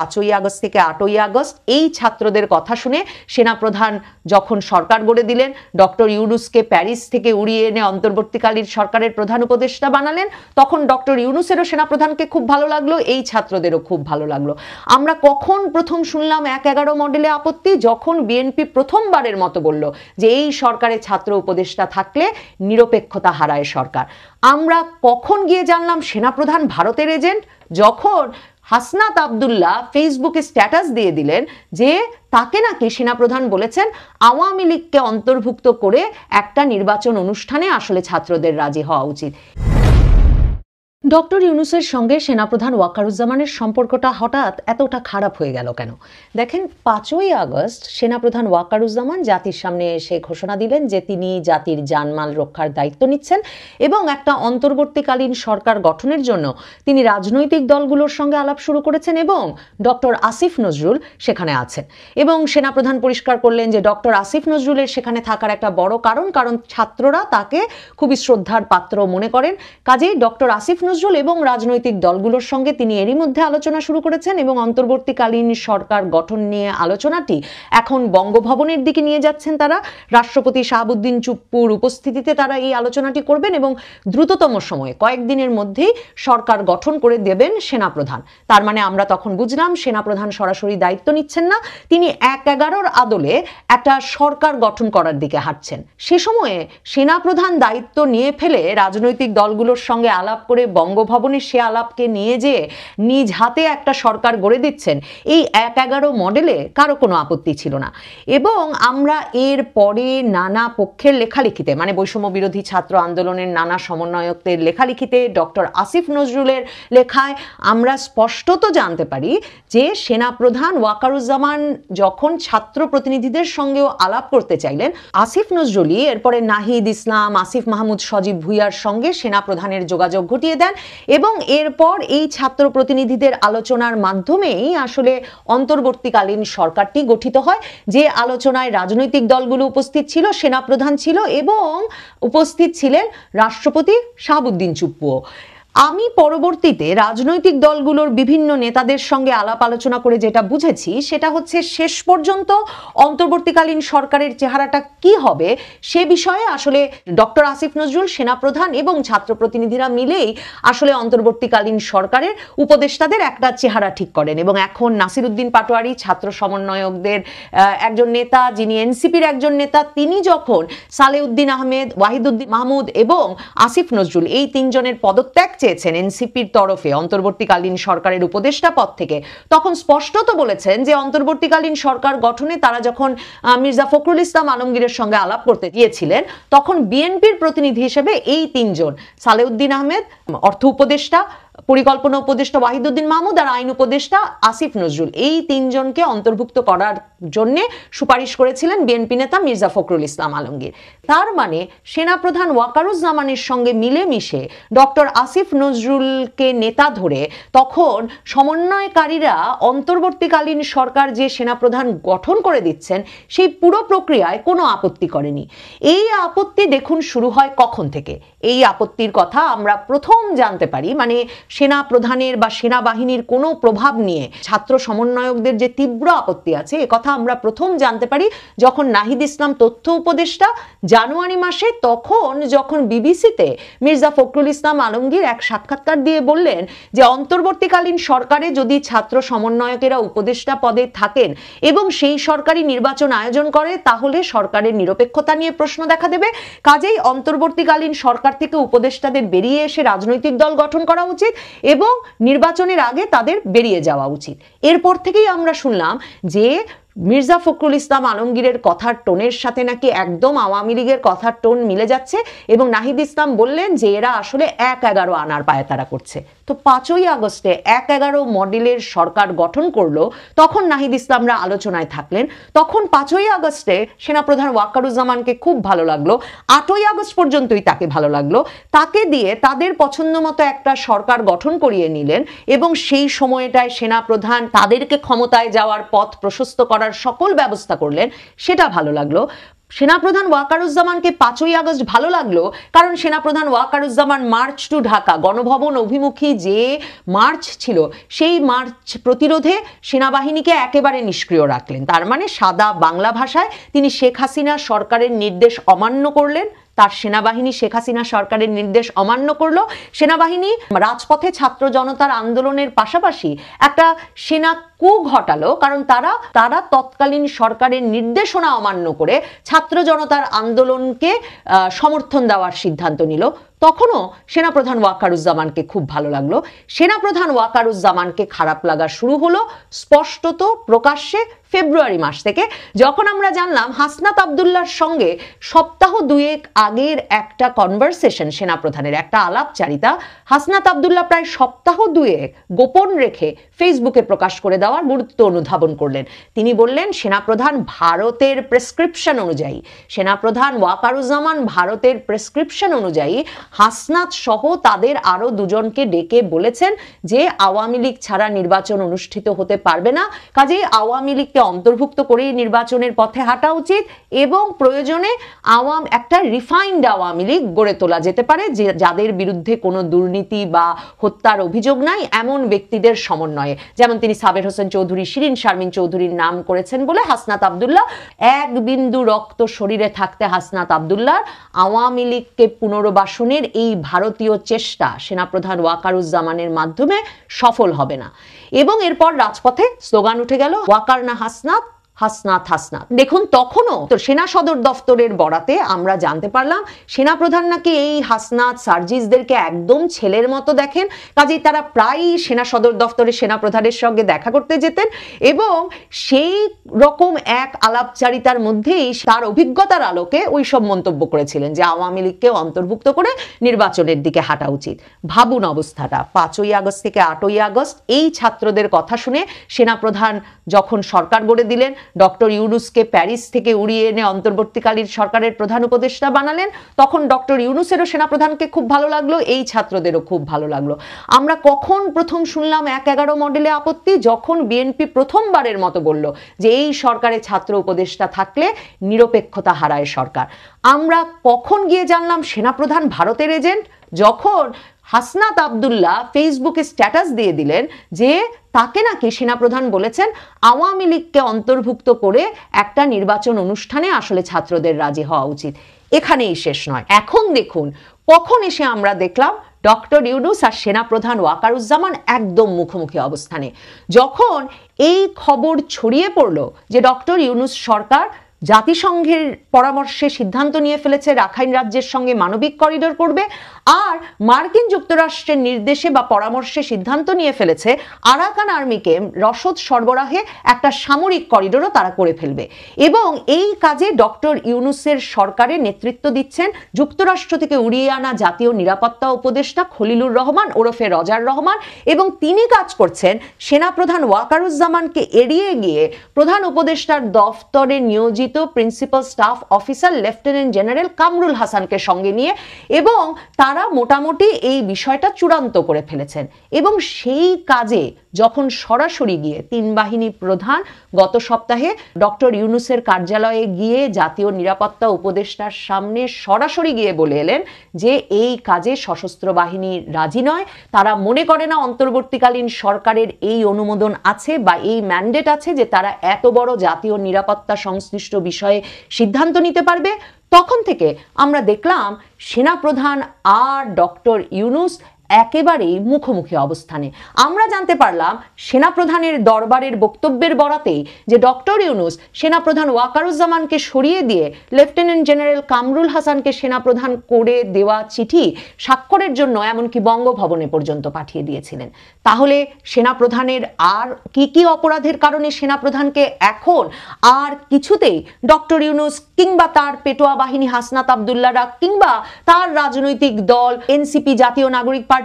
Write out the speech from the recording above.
5ই August থেকে 8ই August এই ছাত্রদের কথা শুনে সেনাপ্রধান যখন সরকার গড়ে দিলেন, ডক্টর ইউনূসকে প্যারিস থেকে উড়িয়ে এনে অন্তর্বর্তীকালীন সরকারের প্রধান উপদেষ্টা বানালেন, তখন ডক্টর ইউনূসেরও সেনাপ্রধানকে খুব ভালো লাগলো, এই ছাত্রদেরও খুব ভালো লাগলো। আমরা কখন প্রথম শুনলাম 1-11 মডেলে আপত্তি? যখন বিএনপি প্রথমবারের মতো বলল যে এই সরকারে ছাত্র উপদেষ্টা থাকলে নিরপেক্ষতা হারায় সরকার। আমরা কখন গিয়ে জানলাম সেনাপ্রধান ভারতের এজেন্ট? যখন হাসনাত আব্দুল্লাহ ফেসবুকে স্ট্যাটাস দিয়ে দিলেন যে তাকে নাকি সেনাপ্রধান বলেছেন আওয়ামী লীগকে অন্তর্ভুক্ত করে একটা নির্বাচন অনুষ্ঠানে আসলে ছাত্রদের রাজি হওয়া উচিত। ডক্টর ইউনূসের সঙ্গে সেনাপ্রধান ওয়াকারুজ্জামানের সম্পর্কটা হঠাৎ এতটা খারাপ হয়ে গেল কেন? দেখেন, 5ই আগস্ট সেনাপ্রধান ওয়াকারুজ্জামান জাতির সামনে এসে ঘোষণা দিলেন যে তিনি জাতির জানমাল রক্ষার দায়িত্ব নিচ্ছেন এবং একটা অন্তর্বর্তীকালীন সরকার গঠনের জন্য তিনি রাজনৈতিক দলগুলোর সঙ্গে আলাপ শুরু করেছেন এবং ডক্টর আসিফ নজরুল সেখানে আছেন। এবং সেনাপ্রধান পরিষ্কার করলেন যে ডক্টর আসিফ নজরুলের সেখানে থাকার একটা বড় কারণ ছাত্ররা তাকে খুবই শ্রদ্ধার পাত্র মনে করেন। কাজেই ডক্টর আসিফ নজরুল এবং রাজনৈতিক দলগুলোর সঙ্গে তিনি এরই মধ্যে আলোচনা শুরু করেছেন এবং অন্তর্বর্তীকালীন সরকার গঠন নিয়ে আলোচনাটি এখন বঙ্গভবনের দিকে নিয়ে যাচ্ছেন তারা। রাষ্ট্রপতি শাহাবুদ্দিন চুপ্পুর উপস্থিতিতে তারা এই আলোচনাটি করবেন এবং দ্রুততম সময়ে কয়েকদিনের মধ্যেই সরকার গঠন করে দেবেন সেনাপ্রধান। তার মানে আমরা তখন বুঝলাম সেনাপ্রধান সরাসরি দায়িত্ব নিচ্ছেন না, তিনি 1-11 আদলে একটা সরকার গঠন করার দিকে হাঁটছেন। সে সময়ে সেনাপ্রধান দায়িত্ব নিয়ে ফেলে রাজনৈতিক দলগুলোর সঙ্গে আলাপ করে বঙ্গভবনে সে আলাপকে নিয়ে যেয়ে নিজ হাতে একটা সরকার গড়ে দিচ্ছেন, এই 1-11 মডেলে কারো কোনো আপত্তি ছিল না। এবং আমরা এর পরে নানা পক্ষের লেখালেখিতে, মানে বৈষম্য বিরোধী ছাত্র আন্দোলনের নানা সমন্বয়কদের লেখালেখিতে, ডক্টর আসিফ নজরুলের লেখায় আমরা স্পষ্টত জানতে পারি যে সেনাপ্রধান ওয়াকারুজ্জামান যখন ছাত্র প্রতিনিধিদের সঙ্গেও আলাপ করতে চাইলেন, আসিফ নজরুলই এরপরে নাহিদ ইসলাম, আসিফ মাহমুদ সজীব ভুইয়ার সঙ্গে সেনাপ্রধানের যোগাযোগ ঘটিয়ে দেন এবং এরপর এই ছাত্র প্রতিনিধিদের আলোচনার মাধ্যমেই আসলে অন্তর্বর্তীকালীন সরকারটি গঠিত হয়। যে আলোচনায় রাজনৈতিক দলগুলো উপস্থিত ছিল, সেনাপ্রধান ছিল এবং উপস্থিত ছিলেন রাষ্ট্রপতি শাহাবুদ্দিন চুপ্পুও। আমি পরবর্তীতে রাজনৈতিক দলগুলোর বিভিন্ন নেতাদের সঙ্গে আলাপ আলোচনা করে যেটা বুঝেছি সেটা হচ্ছে শেষ পর্যন্ত অন্তর্বর্তীকালীন সরকারের চেহারাটা কি হবে সে বিষয়ে আসলে ডক্টর আসিফ নজরুল, সেনাপ্রধান এবং ছাত্র প্রতিনিধিরা মিলেই আসলে অন্তর্বর্তীকালীন সরকারের উপদেষ্টাদের একটা চেহারা ঠিক করেন। এবং এখন নাসির উদ্দিন পাটোয়ারি, ছাত্র সমন্বয়কদের একজন নেতা, যিনি এনসিপির একজন নেতা, তিনি যখন সালেউদ্দিন আহমেদ, ওয়াহিদুদ্দিন মাহমুদ এবং আসিফ নজরুল এই তিনজনের পদত্যাগ চেয়েছেন এনসিপির তরফে অন্তর্বর্তীকালীন সরকারের উপদেষ্টা পদ থেকে, তখন স্পষ্টত বলেছেন যে অন্তর্বর্তীকালীন সরকার গঠনে তারা যখন মির্জা ফখরুল ইসলাম আলমগীরের সঙ্গে আলাপ করতে গিয়েছিলেন তখন বিএনপির প্রতিনিধি হিসেবে এই তিনজন, সালেউদ্দিন আহমেদ অর্থ উপদেষ্টা, পরিকল্পনা উপদেষ্টা ওয়াহিদুদ্দিন মাহমুদ আর আইন উপদেষ্টা আসিফ নজরুল, এই তিনজনকে অন্তর্ভুক্ত করার জন্য সুপারিশ করেছিলেন বিএনপি নেতা মির্জা ফখরুল ইসলাম আলমগীর। তার মানে সেনাপ্রধান ওয়াকারুজ্জামানের সঙ্গে মিলেমিশে ডক্টর আসিফ নজরুলকে নেতা ধরে তখন সমন্বয়কারীরা অন্তর্বর্তীকালীন সরকার যে সেনাপ্রধান গঠন করে দিচ্ছেন সেই পুরো প্রক্রিয়ায় কোনো আপত্তি করেনি। এই আপত্তি দেখুন শুরু হয় কখন থেকে। এই আপত্তির কথা আমরা প্রথম জানতে পারি, মানে সেনা প্রধানের বা সেনাবাহিনীর কোনো প্রভাব নিয়ে ছাত্র সমন্বয়কদের যে তীব্র আপত্তি আছে এ কথা আমরা প্রথম জানতে পারি যখন নাহিদ ইসলাম তথ্য উপদেষ্টা জানুয়ারি মাসে, তখন যখন বিবিসিতে মির্জা ফখরুল ইসলাম আলমগীর এক সাক্ষাৎকার দিয়ে বললেন যে অন্তর্বর্তীকালীন সরকারে যদি ছাত্র সমন্বয়কেরা উপদেষ্টা পদে থাকেন এবং সেই সরকারি নির্বাচন আয়োজন করে তাহলে সরকারের নিরপেক্ষতা নিয়ে প্রশ্ন দেখা দেবে, কাজেই অন্তর্বর্তীকালীন সরকার থেকে উপদেষ্টাদের বেরিয়ে এসে রাজনৈতিক দল গঠন করা উচিত এবং নির্বাচনের আগে তাদের বেরিয়ে যাওয়া উচিত। এরপর থেকেই আমরা শুনলাম যে মির্জা ফখরুল ইসলাম আলমগীরের কথার টোনের সাথে নাকি একদম আওয়ামী লীগের কথার টোন মিলে যাচ্ছে এবং নাহিদ ইসলাম বললেন যে এরা আসলে 1-11 আনার পায়তারা করছে। তো 5ই আগস্টে 1-11 মডেলের সরকার গঠন করলো, তখন নাহিদ ইসলামরা আলোচনায় থাকলেন। তখন 5ই আগস্টে সেনাপ্রধান ওয়াকারুজ্জামানকে খুব ভালো লাগলো, 8ই আগস্ট পর্যন্তই তাকে ভালো লাগলো, তাকে দিয়ে তাদের পছন্দ মতো একটা সরকার গঠন করিয়ে নিলেন এবং সেই সময়টায় সেনাপ্রধান তাদেরকে ক্ষমতায় যাওয়ার পথ প্রশস্ত করার সকল ব্যবস্থা করলেন, সেটা ভালো লাগলো। সেনাপ্রধান ওয়াকারুজ্জামানকে 5ই আগস্ট ভালো লাগলো কারণ সেনাপ্রধান ওয়াকারুজ্জামান মার্চ টু ঢাকা গণভবন অভিমুখী যে মার্চ ছিল সেই মার্চ প্রতিরোধে সেনাবাহিনীকে একেবারে নিষ্ক্রিয় রাখলেন। তার মানে সাদা বাংলা ভাষায় তিনি শেখ হাসিনা সরকারের নির্দেশ অমান্য করলেন, তার সেনাবাহিনী শেখ হাসিনা সরকারের নির্দেশ অমান্য করলো। সেনাবাহিনী রাজপথে ছাত্র জনতার আন্দোলনের পাশাপাশি একটা সেনা কু ঘটালো, কারণ তারা তৎকালীন সরকারের নির্দেশনা অমান্য করে ছাত্র জনতার আন্দোলনকে সমর্থন দেওয়ার সিদ্ধান্ত নিল। তখনও সেনাপ্রধান ওয়াকারুজ্জামানকে খুব ভালো লাগলো। সেনাপ্রধান ওয়াকারুজ্জামানকে খারাপ লাগা শুরু হলো স্পষ্টত প্রকাশ্যে ফেব্রুয়ারি মাস থেকে, যখন আমরা জানলাম হাসনাত আবদুল্লাহর সঙ্গে সপ্তাহ দুয়েক আগের একটা কনভারসেশন, সেনাপ্রধানের একটা আলাপচারিতা হাসনাত আবদুল্লাহ প্রায় সপ্তাহ দুয়েক গোপন রেখে ফেসবুকে প্রকাশ করে দেওয়ার গুরুত্ব অনুধাবন করলেন। তিনি বললেন সেনাপ্রধান ভারতের প্রেসক্রিপশন অনুযায়ী, সেনাপ্রধান ওয়াকারুজ্জামান ভারতের প্রেসক্রিপশন অনুযায়ী হাসনাত সহ তাদের আরো দুজনকে ডেকে বলেছেন যে আওয়ামী লীগ ছাড়া নির্বাচন অনুষ্ঠিত হতে পারবে না, কাজেই আওয়ামী লীগকে অন্তর্ভুক্ত করেই নির্বাচনের পথে হাঁটা উচিত এবং প্রয়োজনে একটা রিফাইন্ড আওয়ামী লীগ গড়ে তোলা যেতে পারে যাদের বিরুদ্ধে কোনো দুর্নীতি বা হত্যার অভিযোগ নাই এমন ব্যক্তিদের সমন্বয়ে, যেমন তিনি সাবের হোসেন চৌধুরী, শিরিন শারমিন চৌধুরীর নাম করেছেন বলে হাসনাত আবদুল্লাহ এক বিন্দু রক্ত শরীরে থাকতে হাসনাত আবদুল্লাহ আওয়ামী লীগকে পুনর্বাসনের এই ভারতীয় চেষ্টা সেনাপ্রধান ওয়াকারুজ্জামানের মাধ্যমে সফল হবে না। এবং এরপর রাজপথে স্লোগান উঠে গেল ওয়াকার না হাসনাত, হাসনাত হাসনাত। দেখুন তখনও তো সেনা সদর দফতরের বরাতে আমরা জানতে পারলাম সেনাপ্রধান নাকি এই হাসনাত সার্জিসদেরকে একদম ছেলের মতো দেখেন, কাজেই তারা প্রায়ই সেনা সদর দফতরে সেনাপ্রধানের সঙ্গে দেখা করতে যেতেন এবং সেই রকম এক আলাপচারিতার মধ্যেই তার অভিজ্ঞতার আলোকে ওই সব মন্তব্য করেছিলেন যে আওয়ামী লীগকে অন্তর্ভুক্ত করে নির্বাচনের দিকে হাঁটা উচিত। ভাবুন অবস্থাটা, 5ই আগস্ট থেকে 8ই আগস্ট এই ছাত্রদের কথা শুনে সেনাপ্রধান যখন সরকার গড়ে দিলেন, ডক্টর ইউনুসকে প্যারিস থেকে উড়িয়ে এনে অন্তর্বর্তীকালীন সরকারের প্রধান উপদেষ্টা বানালেন, তখন ডক্টর ইউনুসেরও সেনাপ্রধানকে খুব ভালো লাগলো, এই ছাত্রদেরও খুব ভালো লাগলো। আমরা কখন প্রথম শুনলাম 1-11 মডেলে আপত্তি? যখন বিএনপি প্রথমবারের মতো বলল যে এই সরকারে ছাত্র উপদেষ্টা থাকলে নিরপেক্ষতা হারায় সরকার। আমরা কখন গিয়ে জানলাম সেনাপ্রধান ভারতের এজেন্ট? যখন হাসনাত আবদুল্লাহ ফেসবুকে স্ট্যাটাস দিয়ে দিলেন যে তাকে নাকি সেনাপ্রধান বলেছেন আওয়ামী লীগকে অন্তর্ভুক্ত করে একটা নির্বাচন অনুষ্ঠানে আসলে ছাত্রদের রাজি হওয়া উচিত। এখানেই শেষ নয়, এখন দেখুন কখন এসে আমরা দেখলাম ডক্টর ইউনুস আর সেনাপ্রধান ওয়াকারুজ্জামান একদম মুখোমুখি অবস্থানে। যখন এই খবর ছড়িয়ে পড়ল যে ডক্টর ইউনুস সরকার জাতিসংঘের পরামর্শে সিদ্ধান্ত নিয়ে ফেলেছে রাখাইন রাজ্যের সঙ্গে মানবিক করিডোর করবে, আর মার্কিন যুক্তরাষ্ট্রের নির্দেশে বা পরামর্শে সিদ্ধান্ত নিয়ে ফেলেছে আরাকান আর্মিকে রসদ সরবরাহে একটা সামরিক করিডোরও তারা করে ফেলবে। এবং এই কাজে ডক্টর ইউনুসের সরকারের নেতৃত্ব দিচ্ছেন যুক্তরাষ্ট্র থেকে উড়িয়ে আনা জাতীয় নিরাপত্তা উপদেষ্টা খলিলুর রহমান ওরফে রজার রহমান, এবং তিনি কাজ করছেন সেনাপ্রধান ওয়াকারুজ্জামানকে এড়িয়ে গিয়ে প্রধান উপদেষ্টার দফতরে নিয়োজিত principal staff officer lieutenant general Kamrul হাসানকে সঙ্গে নিয়ে, এবং তারা মোটামুটি এই বিষয়টা চূড়ান্ত করে ফেলেছেন। এবং সেই কাজে যখন সরাসরি গিয়ে তিন বাহিনী প্রধান গত সপ্তাহে ডক্টর ইউনুসের কার্যালয়ে গিয়ে জাতীয় নিরাপত্তা উপদেষ্টার সামনে সরাসরি গিয়ে বলে এলেন যে এই কাজে সশস্ত্র বাহিনী রাজি নয়, তারা মনে করে না অন্তর্বর্তীকালীন সরকারের এই অনুমোদন আছে বা এই ম্যান্ডেট আছে যে তারা এত বড় জাতীয় নিরাপত্তা সংশ্লিষ্ট বিষয়ে সিদ্ধান্ত নিতে পারবে, তখন থেকে আমরা দেখলাম সেনাপ্রধান আর ডক্টর ইউনুস একেবারেই মুখোমুখি অবস্থানে। আমরা জানতে পারলাম সেনাপ্রধানের দরবারের বক্তব্যের বরাতেই যে ডক্টর ইউনুস সেনাপ্রধান ওয়াকারুজ্জামানকে সরিয়ে দিয়ে লেফটেন্যান্ট জেনারেল কামরুল হাসানকে সেনাপ্রধান করে দেওয়া চিঠি স্বাক্ষরের জন্য এমনকি বঙ্গভবনে পর্যন্ত পাঠিয়ে দিয়েছিলেন। তাহলে সেনাপ্রধানের আর কি কি অপরাধের কারণে সেনাপ্রধানকে এখন আর কিছুতেই ডক্টর ইউনুস কিংবা তার পেটোয়া বাহিনী হাসনাত আবদুল্লাহরা কিংবা তার রাজনৈতিক দল এনসিপি জাতীয় নাগরিক পার্টি